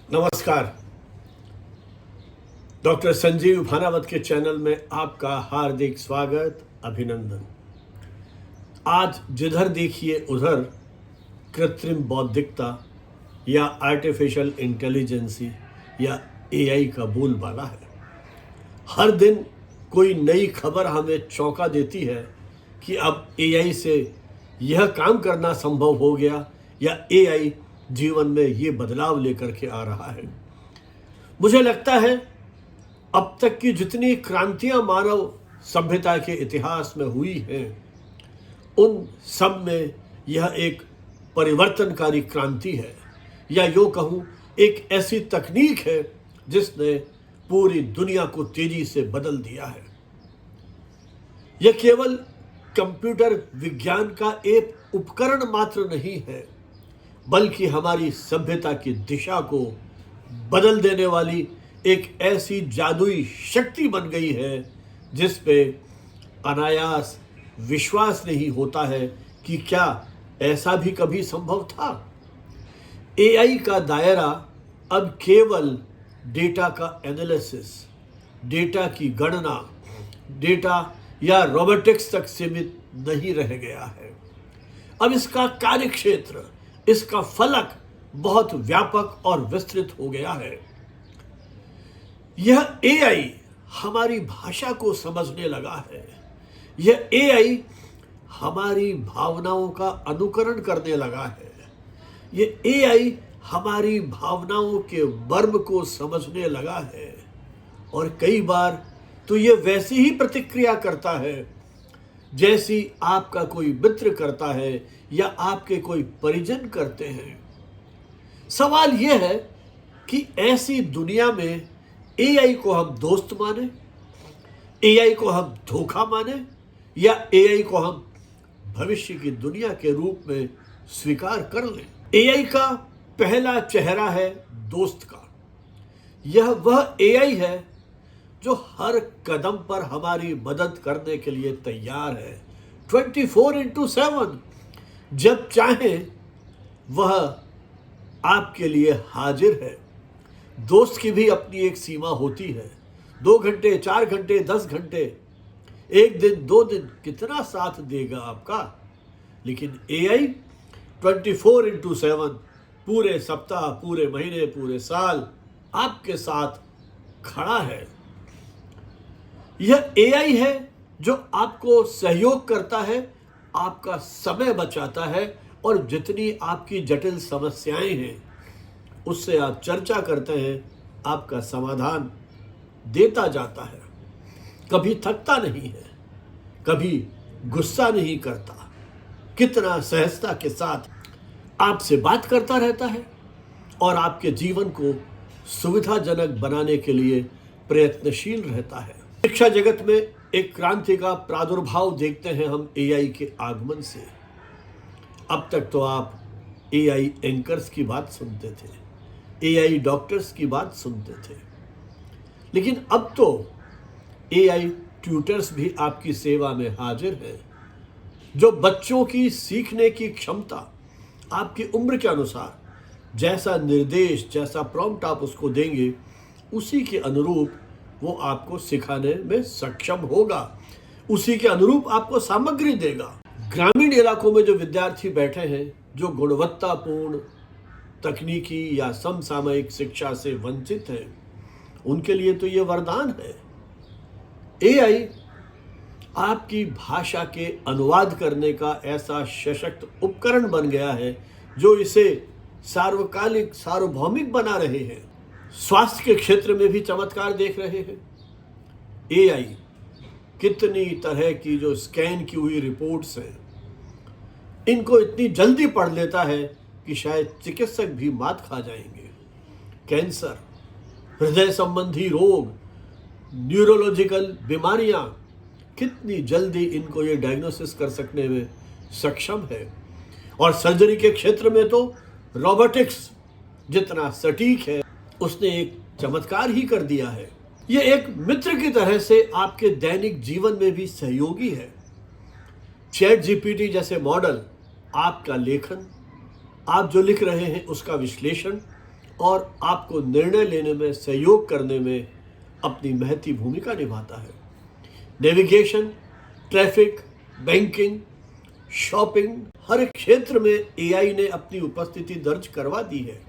नमस्कार। डॉक्टर संजीव भानावत के चैनल में आपका हार्दिक स्वागत, अभिनंदन। आज जिधर देखिए उधर कृत्रिम बौद्धिकता या आर्टिफिशियल इंटेलिजेंसी या एआई का बोलबाला है। हर दिन कोई नई खबर हमें चौंका देती है कि अब एआई से यह काम करना संभव हो गया या एआई जीवन में ये बदलाव लेकर के आ रहा है। मुझे लगता है अब तक की जितनी क्रांतियां मानव सभ्यता के इतिहास में हुई हैं, उन सब में यह एक परिवर्तनकारी क्रांति है, या यूँ कहूँ एक ऐसी तकनीक है जिसने पूरी दुनिया को तेजी से बदल दिया है। यह केवल कंप्यूटर विज्ञान का एक उपकरण मात्र नहीं है, बल्कि हमारी सभ्यता की दिशा को बदल देने वाली एक ऐसी जादुई शक्ति बन गई है जिस पे अनायास विश्वास नहीं होता है कि क्या ऐसा भी कभी संभव था। एआई का दायरा अब केवल डेटा का एनालिसिस, डेटा की गणना, डेटा या रोबोटिक्स तक सीमित नहीं रह गया है। अब इसका कार्यक्षेत्र, इसका फलक बहुत व्यापक और विस्तृत हो गया है। यह एआई हमारी भाषा को समझने लगा है। यह एआई हमारी भावनाओं का अनुकरण करने लगा है। यह एआई हमारी भावनाओं के मर्म को समझने लगा है, और कई बार तो यह वैसी ही प्रतिक्रिया करता है जैसी आपका कोई मित्र करता है या आपके कोई परिजन करते हैं। सवाल यह है कि ऐसी दुनिया में एआई को हम दोस्त माने, एआई को हम धोखा माने, या एआई को हम भविष्य की दुनिया के रूप में स्वीकार कर लें। एआई का पहला चेहरा है दोस्त का। यह वह एआई है जो हर कदम पर हमारी मदद करने के लिए तैयार है, 24/7। जब चाहे वह आपके लिए हाजिर है। दोस्त की भी अपनी एक सीमा होती है, 2 घंटे, 4 घंटे, 10 घंटे, 1 दिन, 2 दिन, कितना साथ देगा आपका। लेकिन एआई 24/7, पूरे सप्ताह, पूरे महीने, पूरे साल आपके साथ खड़ा है। यह एआई है जो आपको सहयोग करता है, आपका समय बचाता है, और जितनी आपकी जटिल समस्याएं हैं उससे आप चर्चा करते हैं, आपका समाधान देता जाता है। कभी थकता नहीं है, कभी गुस्सा नहीं करता, कितना सहजता के साथ आपसे बात करता रहता है और आपके जीवन को सुविधाजनक बनाने के लिए प्रयत्नशील रहता है। शिक्षा जगत में एक क्रांति का प्रादुर्भाव देखते हैं हम एआई के आगमन से। अब तक तो आप एआई एंकर्स की बात सुनते थे, एआई डॉक्टर्स की बात सुनते थे, लेकिन अब तो एआई ट्यूटर्स भी आपकी सेवा में हाजिर हैं, जो बच्चों की सीखने की क्षमता आपकी उम्र के अनुसार जैसा निर्देश, जैसा प्रॉम्प्ट आप उसको देंगे, उसी के अनुरूप वो आपको सिखाने में सक्षम होगा, उसी के अनुरूप आपको सामग्री देगा। ग्रामीण इलाकों में जो विद्यार्थी बैठे हैं, जो गुणवत्तापूर्ण तकनीकी या समसामयिक शिक्षा से वंचित हैं, उनके लिए तो ये वरदान है। एआई आपकी भाषा के अनुवाद करने का ऐसा सशक्त उपकरण बन गया है जो इसे सार्वकालिक, सार्वभौमिक बना रहे हैं। स्वास्थ्य के क्षेत्र में भी चमत्कार देख रहे हैं। एआई कितनी तरह की जो स्कैन की हुई रिपोर्ट्स हैं, इनको इतनी जल्दी पढ़ लेता है कि शायद चिकित्सक भी मात खा जाएंगे। कैंसर, हृदय संबंधी रोग, न्यूरोलॉजिकल बीमारियां, कितनी जल्दी इनको ये डायग्नोसिस कर सकने में सक्षम है। और सर्जरी के क्षेत्र में तो रोबोटिक्स जितना सटीक है, उसने एक चमत्कार ही कर दिया है। ये एक मित्र की तरह से आपके दैनिक जीवन में भी सहयोगी है। चैट जीपीटी जैसे मॉडल आपका लेखन, आप जो लिख रहे हैं उसका विश्लेषण और आपको निर्णय लेने में सहयोग करने में अपनी महती भूमिका निभाता है। नेविगेशन, ट्रैफिक, बैंकिंग, शॉपिंग, हर क्षेत्र में एआई ने अपनी उपस्थिति दर्ज करवा दी है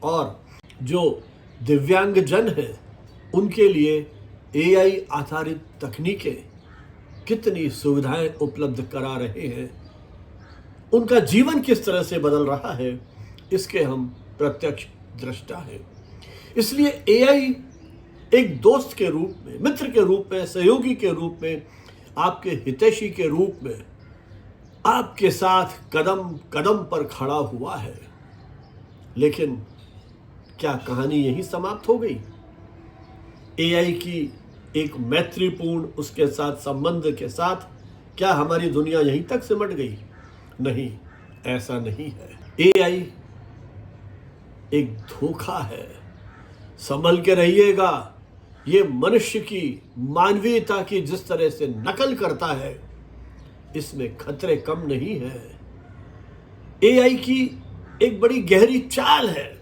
और जो दिव्यांगजन हैं उनके लिए एआई आधारित तकनीकें कितनी सुविधाएं उपलब्ध करा रहे हैं, उनका जीवन किस तरह से बदल रहा है, इसके हम प्रत्यक्ष दृष्टा हैं। इसलिए एआई एक दोस्त के रूप में, मित्र के रूप में, सहयोगी के रूप में, आपके हितैषी के रूप में आपके साथ कदम कदम पर खड़ा हुआ है। लेकिन क्या कहानी यही समाप्त हो गई? एआई की एक मैत्रीपूर्ण उसके साथ संबंध के साथ क्या हमारी दुनिया यहीं तक सिमट गई? नहीं, ऐसा नहीं है। एआई एक धोखा है, संभल के रहिएगा। ये मनुष्य की मानवीयता की जिस तरह से नकल करता है, इसमें खतरे कम नहीं है। एआई की एक बड़ी गहरी चाल है,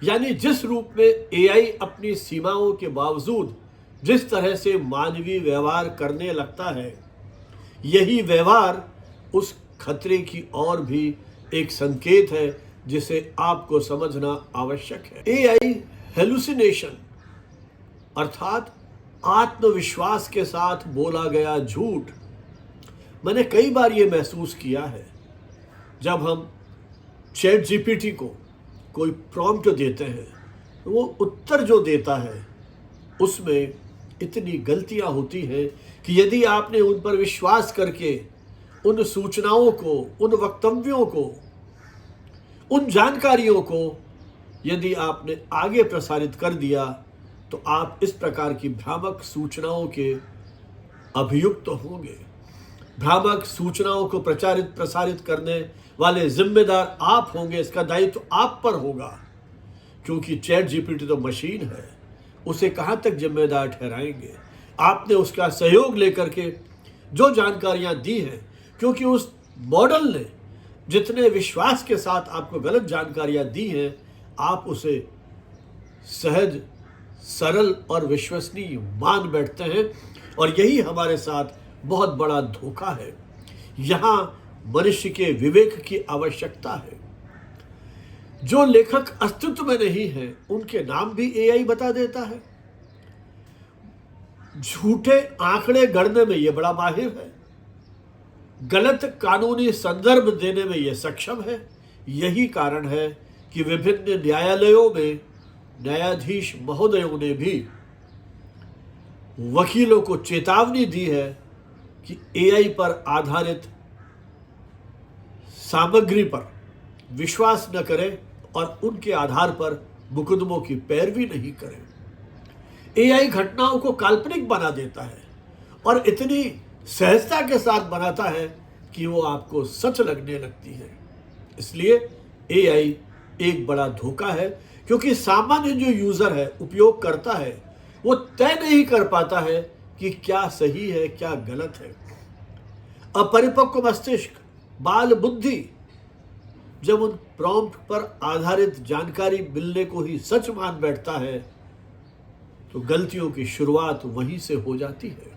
यानी जिस रूप में एआई अपनी सीमाओं के बावजूद जिस तरह से मानवीय व्यवहार करने लगता है, यही व्यवहार उस खतरे की और भी एक संकेत है जिसे आपको समझना आवश्यक है। एआई हेलुसिनेशन अर्थात आत्मविश्वास के साथ बोला गया झूठ। मैंने कई बार ये महसूस किया है, जब हम चैट जीपीटी को कोई प्रॉम्प्ट देते हैं, वो उत्तर जो देता है उसमें इतनी गलतियां होती हैं कि यदि आपने उन पर विश्वास करके उन सूचनाओं को, उन वक्तव्यों को, उन जानकारियों को यदि आपने आगे प्रसारित कर दिया, तो आप इस प्रकार की भ्रामक सूचनाओं के अभियुक्त होंगे। भ्रामक सूचनाओं को प्रसारित करने वाले जिम्मेदार आप होंगे। इसका दायित्व आप पर होगा, क्योंकि चैट जीपीटी तो मशीन है, उसे कहाँ तक जिम्मेदार ठहराएंगे? आपने उसका सहयोग लेकर के जो जानकारियां दी हैं, क्योंकि उस मॉडल ने जितने विश्वास के साथ आपको गलत जानकारियां दी हैं, आप उसे सहज, सरल और विश्वसनीय मान बैठते हैं। और यही हमारे साथ बहुत बड़ा धोखा है। यहाँ मनुष्य के विवेक की आवश्यकता है। जो लेखक अस्तित्व में नहीं है, उनके नाम भी एआई बता देता है। झूठे आंकड़े गढ़ने में यह बड़ा माहिर है। गलत कानूनी संदर्भ देने में यह सक्षम है। यही कारण है कि विभिन्न न्यायालयों में न्यायाधीश महोदयों ने भी वकीलों को चेतावनी दी है कि एआई पर आधारित सामग्री पर विश्वास न करें और उनके आधार पर मुकदमों की पैरवी नहीं करें। एआई घटनाओं को काल्पनिक बना देता है और इतनी सहजता के साथ बनाता है कि वो आपको सच लगने लगती है। इसलिए एआई एक बड़ा धोखा है, क्योंकि सामान्य जो यूजर है, उपयोग करता है, वो तय नहीं कर पाता है कि क्या सही है, क्या गलत है। अपरिपक्व मस्तिष्क, बाल बुद्धि जब उन प्रॉम्प्ट पर आधारित जानकारी मिलने को ही सच मान बैठता है, तो गलतियों की शुरुआत वहीं से हो जाती है।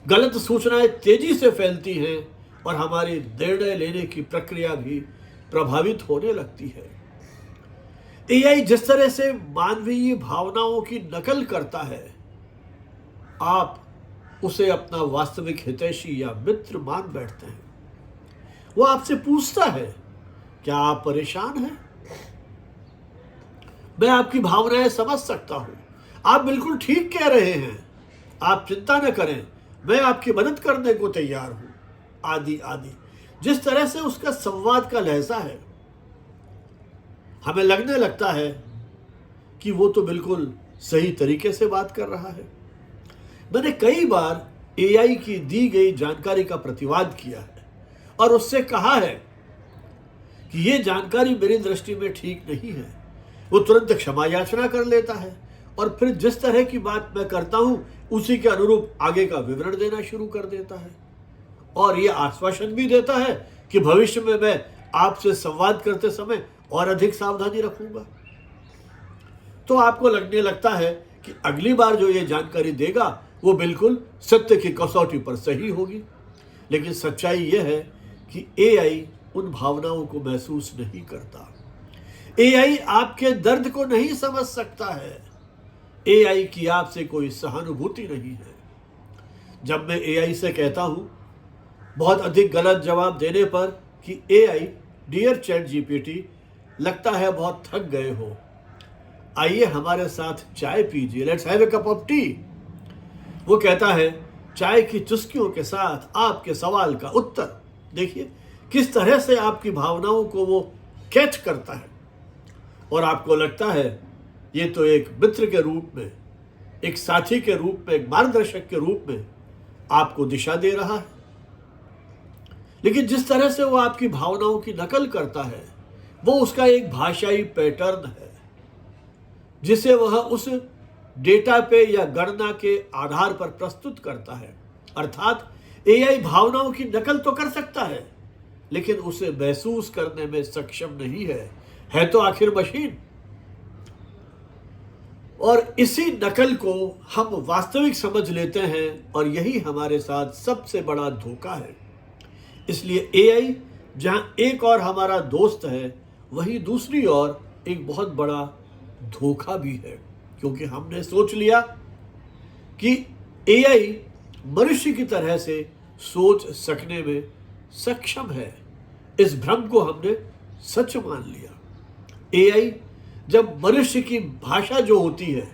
गलत सूचनाएं तेजी से फैलती हैं और हमारी निर्णय लेने की प्रक्रिया भी प्रभावित होने लगती है। एआई जिस तरह से मानवीय भावनाओं की नकल करता है, आप उसे अपना वास्तविक हितैषी या मित्र मान बैठते हैं। वो आपसे पूछता है, क्या आप परेशान हैं? मैं आपकी भावनाएं समझ सकता हूं, आप बिल्कुल ठीक कह रहे हैं, आप चिंता न करें, मैं आपकी मदद करने को तैयार हूं, आदि आदि। जिस तरह से उसका संवाद का लहजा है, हमें लगने लगता है कि वो तो बिल्कुल सही तरीके से बात कर रहा है। मैंने कई बार एआई की दी गई जानकारी का प्रतिवाद किया है और उससे कहा है कि ये जानकारी मेरी दृष्टि में ठीक नहीं है। वो तुरंत क्षमा याचना कर लेता है और फिर जिस तरह की बात मैं करता हूं, उसी के अनुरूप आगे का विवरण देना शुरू कर देता है और ये आश्वासन भी देता है कि भविष्य में मैं आपसे संवाद करते समय और अधिक सावधानी रखूंगा। तो आपको लगने लगता है कि अगली बार जो ये जानकारी देगा वो बिल्कुल सत्य की कसौटी पर सही होगी। लेकिन सच्चाई यह है कि एआई उन भावनाओं को महसूस नहीं करता। एआई आपके दर्द को नहीं समझ सकता है। एआई की आपसे कोई सहानुभूति नहीं है। जब मैं एआई से कहता हूं बहुत अधिक गलत जवाब देने पर कि एआई डियर चैट जीपीटी, लगता है बहुत थक गए हो, आइए हमारे साथ चाय पीजिए, let's have a cup of T. वो कहता है चाय की चुस्कियों के साथ आपके सवाल का उत्तर। देखिए किस तरह से आपकी भावनाओं को वो कैच करता है और आपको लगता है ये तो एक मित्र के रूप में, एक साथी के रूप में, एक मार्गदर्शक के रूप में आपको दिशा दे रहा है। लेकिन जिस तरह से वो आपकी भावनाओं की नकल करता है वो उसका एक भाषाई पैटर्न है जिसे वह उस डेटा पे या गणना के आधार पर प्रस्तुत करता है। अर्थात एआई भावनाओं की नकल तो कर सकता है लेकिन उसे महसूस करने में सक्षम नहीं है तो आखिर मशीन। और इसी नकल को हम वास्तविक समझ लेते हैं और यही हमारे साथ सबसे बड़ा धोखा है। इसलिए एआई जहां एक और हमारा दोस्त है वहीं दूसरी ओर एक बहुत बड़ा धोखा भी है, क्योंकि हमने सोच लिया कि एआई मनुष्य की तरह से सोच सकने में सक्षम है। इस भ्रम को हमने सच मान लिया। एआई जब मनुष्य की भाषा जो होती है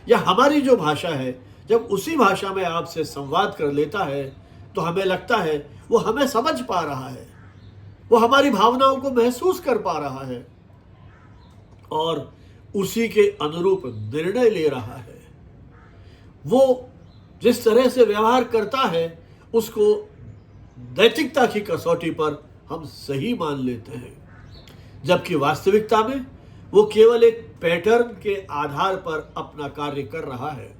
या हमारी जो भाषा है, जब उसी भाषा में आपसे संवाद कर लेता है तो हमें लगता है वो हमें समझ पा रहा है, वो हमारी भावनाओं को महसूस कर पा रहा है और उसी के अनुरूप निर्णय ले रहा है। वो जिस तरह से व्यवहार करता है उसको नैतिकता की कसौटी पर हम सही मान लेते हैं, जबकि वास्तविकता में वो केवल एक पैटर्न के आधार पर अपना कार्य कर रहा है।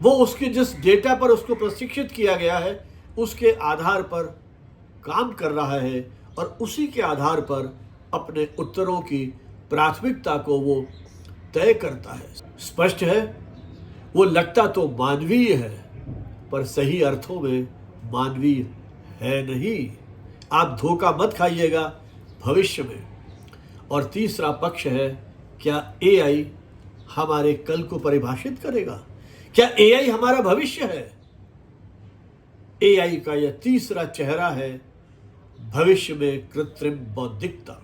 वो उसके जिस डेटा पर उसको प्रशिक्षित किया गया है उसके आधार पर काम कर रहा है और उसी के आधार पर अपने उत्तरों की प्राथमिकता को वो तय करता है। स्पष्ट है वो लगता तो मानवीय है पर सही अर्थों में मानवीय है नहीं। आप धोखा मत खाइएगा भविष्य में। और तीसरा पक्ष है, क्या एआई हमारे कल को परिभाषित करेगा? क्या एआई हमारा भविष्य है? एआई का यह तीसरा चेहरा है भविष्य में कृत्रिम बौद्धिकता।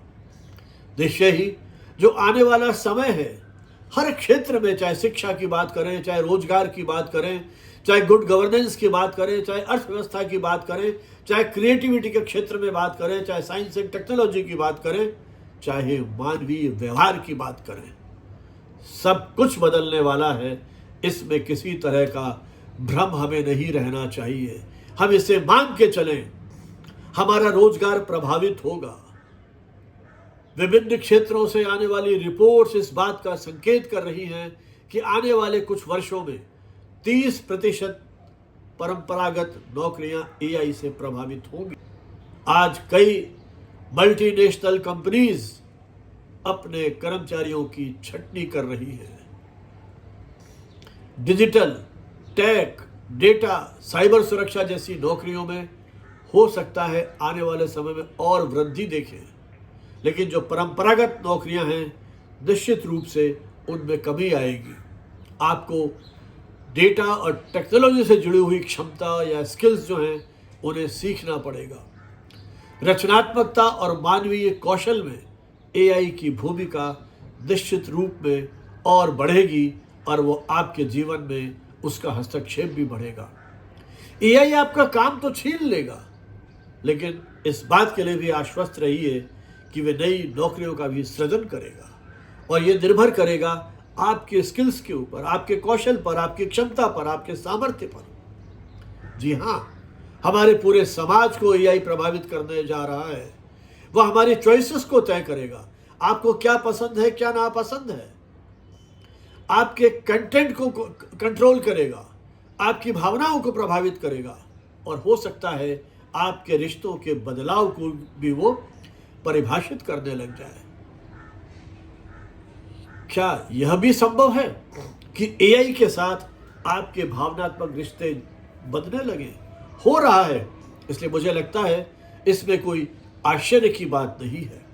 निश्चय ही जो आने वाला समय है हर क्षेत्र में, चाहे शिक्षा की बात करें, चाहे रोजगार की बात करें, चाहे गुड गवर्नेंस की बात करें, चाहे अर्थव्यवस्था की बात करें, चाहे क्रिएटिविटी के क्षेत्र में बात करें, चाहे साइंस एंड टेक्नोलॉजी की बात करें, चाहे मानवीय व्यवहार की बात करें, सब कुछ बदलने वाला है। इसमें किसी तरह का भ्रम हमें नहीं रहना चाहिए। हम इसे मान के चलें, हमारा रोजगार प्रभावित होगा। विभिन्न क्षेत्रों से आने वाली रिपोर्ट्स इस बात का संकेत कर रही हैं कि आने वाले कुछ वर्षों में 30% परंपरागत नौकरियां एआई से प्रभावित होंगी। आज कई मल्टीनेशनल कंपनीज अपने कर्मचारियों की छटनी कर रही हैं। डिजिटल, टेक, डेटा, साइबर सुरक्षा जैसी नौकरियों में हो सकता है आने वाले समय में और वृद्धि देखें, लेकिन जो परंपरागत नौकरियां हैं निश्चित रूप से उनमें कमी आएगी। आपको डेटा और टेक्नोलॉजी से जुड़ी हुई क्षमता या स्किल्स जो हैं उन्हें सीखना पड़ेगा। रचनात्मकता और मानवीय कौशल में एआई की भूमिका निश्चित रूप में और बढ़ेगी और वो आपके जीवन में उसका हस्तक्षेप भी बढ़ेगा। एआई आपका काम तो छीन लेगा, लेकिन इस बात के लिए भी आश्वस्त रहिए कि वे नई नौकरियों का भी सृजन करेगा और ये निर्भर करेगा आपके स्किल्स के ऊपर, आपके कौशल पर, आपकी क्षमता पर, आपके सामर्थ्य पर। जी हाँ, हमारे पूरे समाज को एआई प्रभावित करने जा रहा है। वह हमारी चॉइसेस को तय करेगा। आपको क्या पसंद है, क्या नापसंद है, आपके कंटेंट को कंट्रोल करेगा, आपकी भावनाओं को प्रभावित करेगा और हो सकता है आपके रिश्तों के बदलाव को भी वो परिभाषित करने लग जाए। क्या यह भी संभव है कि एआई के साथ आपके भावनात्मक रिश्ते बदलने लगे? हो रहा है, इसलिए मुझे लगता है इसमें कोई आश्चर्य की बात नहीं है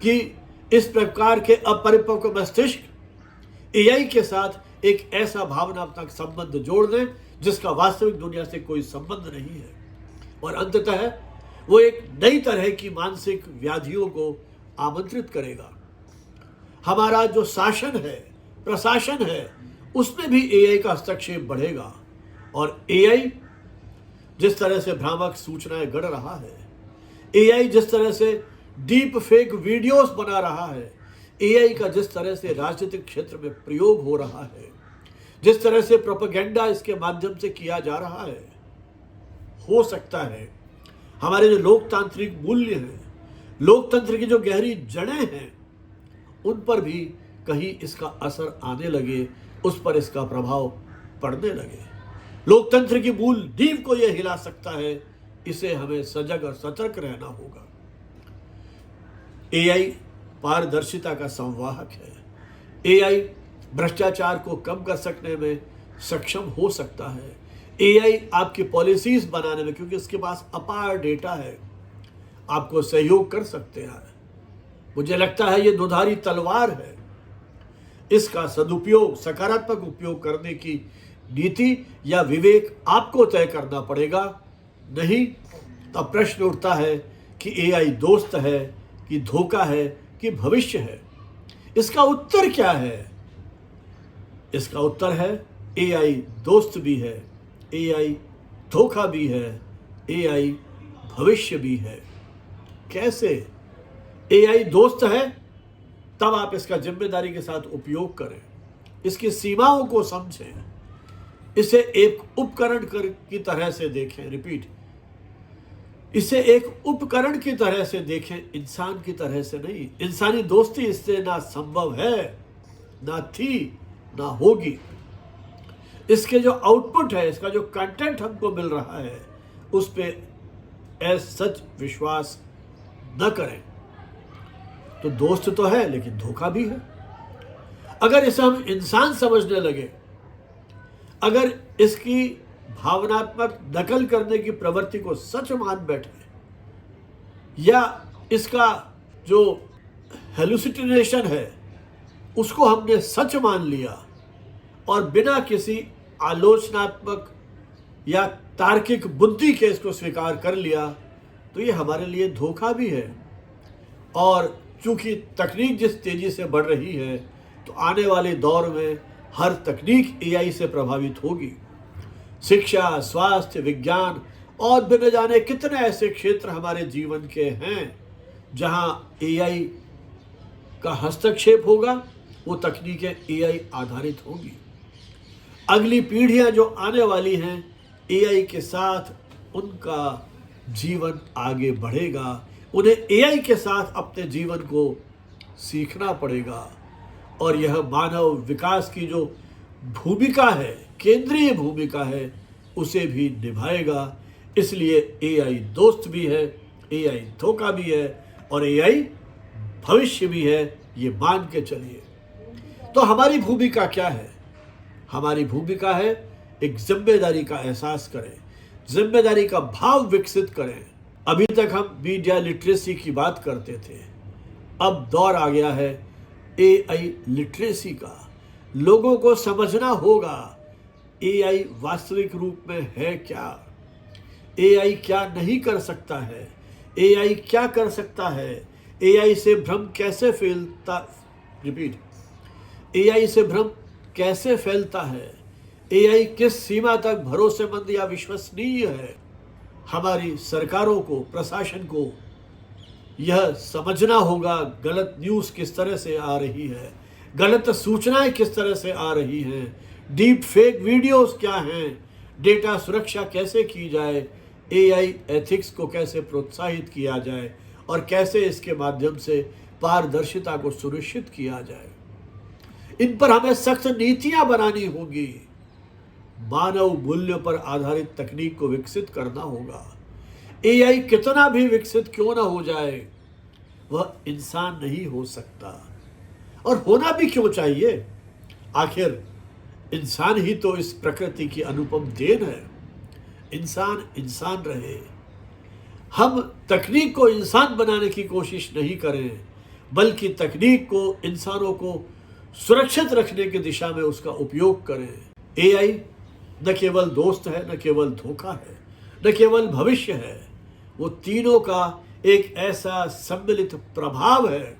कि इस प्रकार के अपरिपक्व मस्तिष्क एआई के साथ एक ऐसा भावनात्मक संबंध जोड़ दें जिसका वास्तविक दुनिया से कोई संबंध नहीं है, और अंततः वो एक नई तरह की मानसिक व्याधियों को आमंत्रित करेगा। हमारा जो शासन है, प्रशासन है, उसमें भी एआई का हस्तक्षेप बढ़ेगा, और एआई जिस तरह से भ्रामक सूचनाएं गढ़ रहा है, एआई जिस तरह से डीप फेक वीडियोस बना रहा है, एआई का जिस तरह से राजनीतिक क्षेत्र में प्रयोग हो रहा है, जिस तरह से प्रोपेगेंडा इसके माध्यम से किया जा रहा है, हो सकता है हमारे जो लोकतांत्रिक मूल्य हैं, लोकतंत्र की जो गहरी जड़ें हैं, उन पर भी कहीं इसका असर आने लगे, उस पर इसका प्रभाव पड़ने लगे। लोकतंत्र की मूल नींव को यह हिला सकता है, इसे हमें सजग और सतर्क रहना होगा। एआई पारदर्शिता का संवाहक है। एआई भ्रष्टाचार को कम कर सकने में सक्षम हो सकता है। एआई आपकी पॉलिसीज बनाने में, क्योंकि इसके पास अपार डेटा है, आपको सहयोग कर सकते हैं। मुझे लगता है ये दुधारी तलवार है। इसका सदुपयोग, सकारात्मक उपयोग करने की नीति या विवेक आपको तय करना पड़ेगा। नहीं तब प्रश्न उठता है कि एआई दोस्त है कि धोखा है कि भविष्य है। इसका उत्तर क्या है? इसका उत्तर है एआई दोस्त भी है, एआई धोखा भी है, एआई भविष्य भी है। कैसे? एआई दोस्त है तब आप इसका जिम्मेदारी के साथ उपयोग करें, इसकी सीमाओं को समझें, इसे एक उपकरण की तरह से देखें। रिपीट, इसे एक उपकरण की तरह से देखें, इंसान की तरह से नहीं। इंसानी दोस्ती इससे ना संभव है, ना थी, ना होगी। इसके जो आउटपुट है, इसका जो कंटेंट हमको मिल रहा है, उस पर एज सच विश्वास न करें। तो दोस्त तो है लेकिन धोखा भी है। अगर इसे हम इंसान समझने लगे, अगर इसकी भावनात्मक नकल करने की प्रवृत्ति को सच मान बैठे, या इसका जो हेलुसिनेशन है उसको हमने सच मान लिया और बिना किसी आलोचनात्मक या तार्किक बुद्धि के इसको स्वीकार कर लिया, तो ये हमारे लिए धोखा भी है। और चूंकि तकनीक जिस तेजी से बढ़ रही है, तो आने वाले दौर में हर तकनीक एआई से प्रभावित होगी। शिक्षा, स्वास्थ्य, विज्ञान और बिन जाने कितने ऐसे क्षेत्र हमारे जीवन के हैं जहां एआई का हस्तक्षेप होगा, वो तकनीकें एआई आधारित होंगी। अगली पीढ़ियां जो आने वाली हैं, एआई के साथ उनका जीवन आगे बढ़ेगा। उन्हें एआई के साथ अपने जीवन को सीखना पड़ेगा, और यह मानव विकास की जो भूमिका है, केंद्रीय भूमिका है, उसे भी निभाएगा। इसलिए एआई दोस्त भी है, एआई धोखा भी है, और एआई भविष्य भी है, ये मान के चलिए। तो हमारी भूमिका क्या है? हमारी भूमिका है एक जिम्मेदारी का एहसास करें, जिम्मेदारी का भाव विकसित करें। अभी तक हम मीडिया लिटरेसी की बात करते थे, अब दौर आ गया है एआई लिटरेसी का। लोगों को समझना होगा एआई वास्तविक रूप में है क्या, एआई क्या नहीं कर सकता है, एआई क्या कर सकता है, एआई से भ्रम कैसे फैलता, रिपीट, एआई से भ्रम कैसे फैलता है, एआई किस सीमा तक भरोसेमंद या विश्वसनीय है। हमारी सरकारों को, प्रशासन को यह समझना होगा गलत न्यूज़ किस तरह से आ रही है, गलत सूचनाएं किस तरह से आ रही हैं, डीप फेक वीडियोस क्या हैं, डेटा सुरक्षा कैसे की जाए, एआई एथिक्स को कैसे प्रोत्साहित किया जाए, और कैसे इसके माध्यम से पारदर्शिता को सुनिश्चित किया जाए। इन पर हमें सख्त नीतियां बनानी होगी। मानव मूल्यों पर आधारित तकनीक को विकसित करना होगा। एआई कितना भी विकसित क्यों ना हो जाए, वह इंसान नहीं हो सकता। और होना भी क्यों चाहिए? आखिर इंसान ही तो इस प्रकृति की अनुपम देन है। इंसान इंसान रहे। हम तकनीक को इंसान बनाने की कोशिश नहीं करें, बल्कि तकनीक को इंसानों को सुरक्षित रखने की दिशा में उसका उपयोग करें। एआई न केवल दोस्त है, न केवल धोखा है, न केवल भविष्य है, वो तीनों का एक ऐसा सम्मिलित प्रभाव है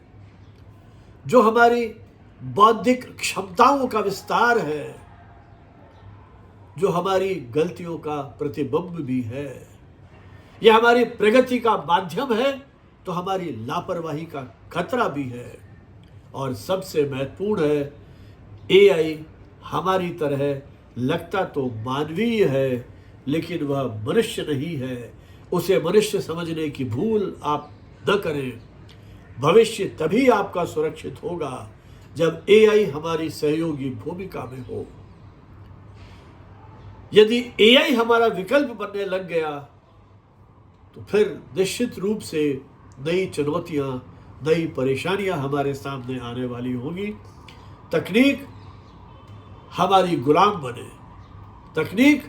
जो हमारी बौद्धिक क्षमताओं का विस्तार है, जो हमारी गलतियों का प्रतिबिंब भी है। यह हमारी प्रगति का माध्यम है तो हमारी लापरवाही का खतरा भी है। और सबसे महत्वपूर्ण है, एआई हमारी तरह लगता तो मानवीय है, लेकिन वह मनुष्य नहीं है। उसे मनुष्य समझने की भूल आप न करें। भविष्य तभी आपका सुरक्षित होगा जब एआई हमारी सहयोगी भूमिका में हो। यदि एआई हमारा विकल्प बनने लग गया तो फिर निश्चित रूप से नई चुनौतियां, नई परेशानियां हमारे सामने आने वाली होंगी। तकनीक हमारी गुलाम बने, तकनीक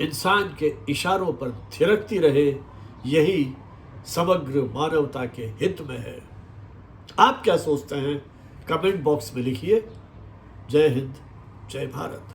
इंसान के इशारों पर थिरकती रहे, यही समग्र मानवता के हित में है। आप क्या सोचते हैं? कमेंट बॉक्स में लिखिए। जय हिंद, जय भारत।